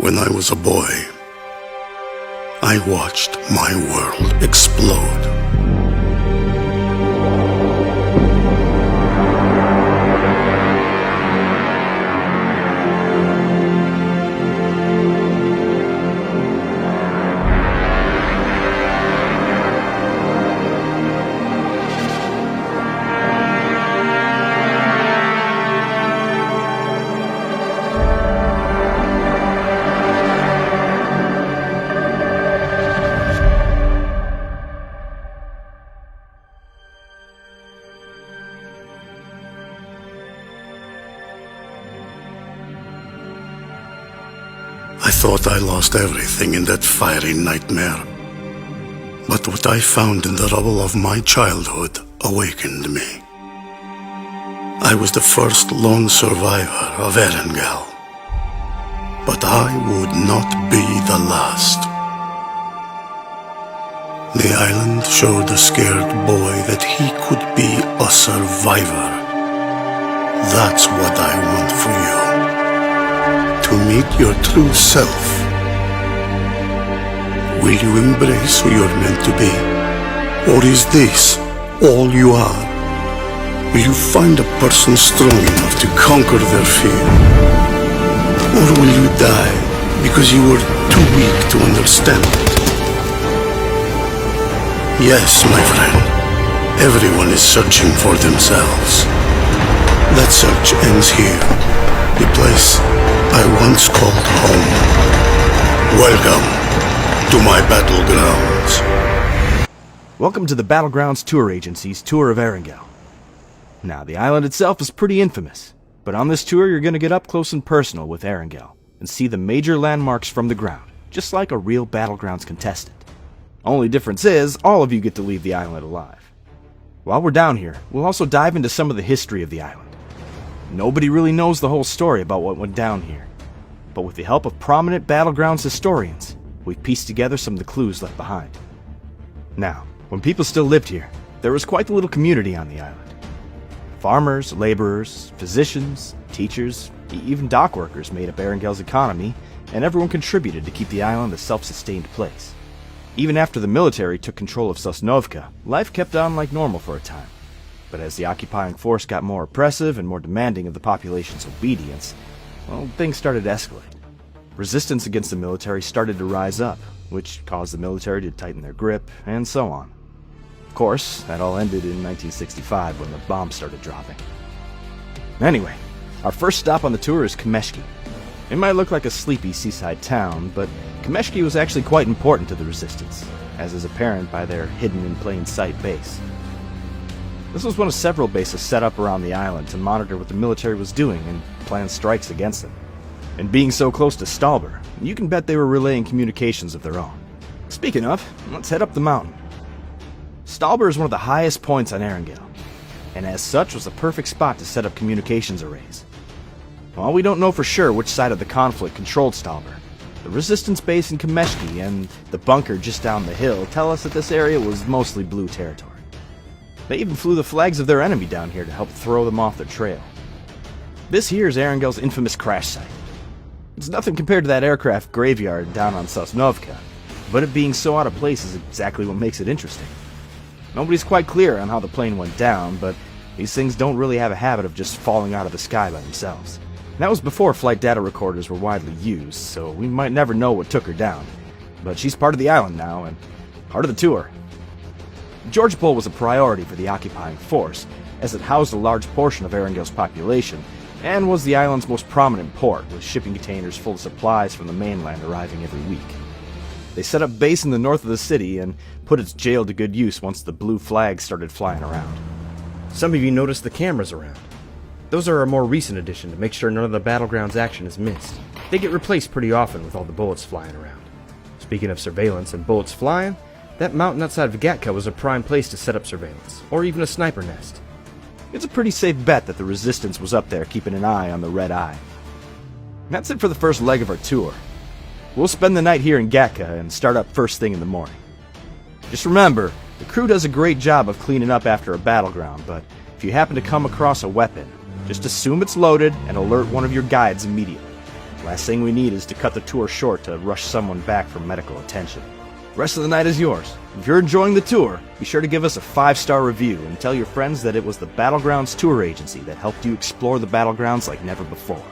When I was a boy, I watched my world explode. I thought I lost everything in that fiery nightmare. But what I found in the rubble of my childhood awakened me. I was the first lone survivor of Erangle. But I would not be the last. The island showed a scared boy that he could be a survivor. That's what I want for you. To meet your true self. Will you embrace who you're meant to be? Or is this all you are? Will you find a person strong enough to conquer their fear? Or will you die because you were too weak to understand it? Yes, my friend, everyone is searching for themselves. That search ends here, the place I once called home. Welcome to my battlegrounds. Welcome to the Battlegrounds Tour Agency's tour of Erangle. Now, the island itself is pretty infamous, but on this tour you're going to get up close and personal with Erangle and see the major landmarks from the ground, just like a real Battlegrounds contestant. Only difference is, all of you get to leave the island alive. While we're down here, we'll also dive into some of the history of the island. Nobody really knows the whole story about what went down here, but with the help of prominent Battlegrounds historians, we've pieced together some of the clues left behind. Now, when people still lived here, there was quite the little community on the island. Farmers, laborers, physicians, teachers, even dock workers made up Erangle's economy, and everyone contributed to keep the island a self-sustained place. Even after the military took control of Sosnovka, life kept on like normal for a time. But as the occupying force got more oppressive and more demanding of the population's obedience, well, things started to escalate. Resistance against the military started to rise up, which caused the military to tighten their grip, and so on. Of course, that all ended in 1965 when the bombs started dropping. Anyway, our first stop on the tour is Kameshki. It might look like a sleepy seaside town, but Kameshki was actually quite important to the resistance, as is apparent by their hidden-in-plain-sight base. This was one of several bases set up around the island to monitor what the military was doing and plan strikes against them. And being so close to Stalber, you can bet they were relaying communications of their own. Speaking of, let's head up the mountain. Stalber is one of the highest points on Erangle, and as such was the perfect spot to set up communications arrays. While we don't know for sure which side of the conflict controlled Stalber, the resistance base in Kameshki and the bunker just down the hill tell us that this area was mostly blue territory. They even flew the flags of their enemy down here to help throw them off their trail. This here is Erangle's infamous crash site. It's nothing compared to that aircraft graveyard down on Sosnovka, but it being so out of place is exactly what makes it interesting. Nobody's quite clear on how the plane went down, but these things don't really have a habit of just falling out of the sky by themselves. And that was before flight data recorders were widely used, so we might never know what took her down. But she's part of the island now, and part of the tour. Georgopol was a priority for the occupying force, as it housed a large portion of Erangle's population, and was the island's most prominent port, with shipping containers full of supplies from the mainland arriving every week. They set up base in the north of the city and put its jail to good use once the blue flags started flying around. Some of you noticed the cameras around. Those are a more recent addition to make sure none of the Battlegrounds action is missed. They get replaced pretty often with all the bullets flying around. Speaking of surveillance and bullets flying, that mountain outside of Gatka was a prime place to set up surveillance, or even a sniper nest. It's a pretty safe bet that the resistance was up there keeping an eye on the Red Eye. That's it for the first leg of our tour. We'll spend the night here in Gatka and start up first thing in the morning. Just remember, the crew does a great job of cleaning up after a battleground, but if you happen to come across a weapon, just assume it's loaded and alert one of your guides immediately. Last thing we need is to cut the tour short to rush someone back for medical attention. The rest of the night is yours. If you're enjoying the tour, be sure to give us a 5-star review and tell your friends that it was the Battlegrounds Tour Agency that helped you explore the Battlegrounds like never before.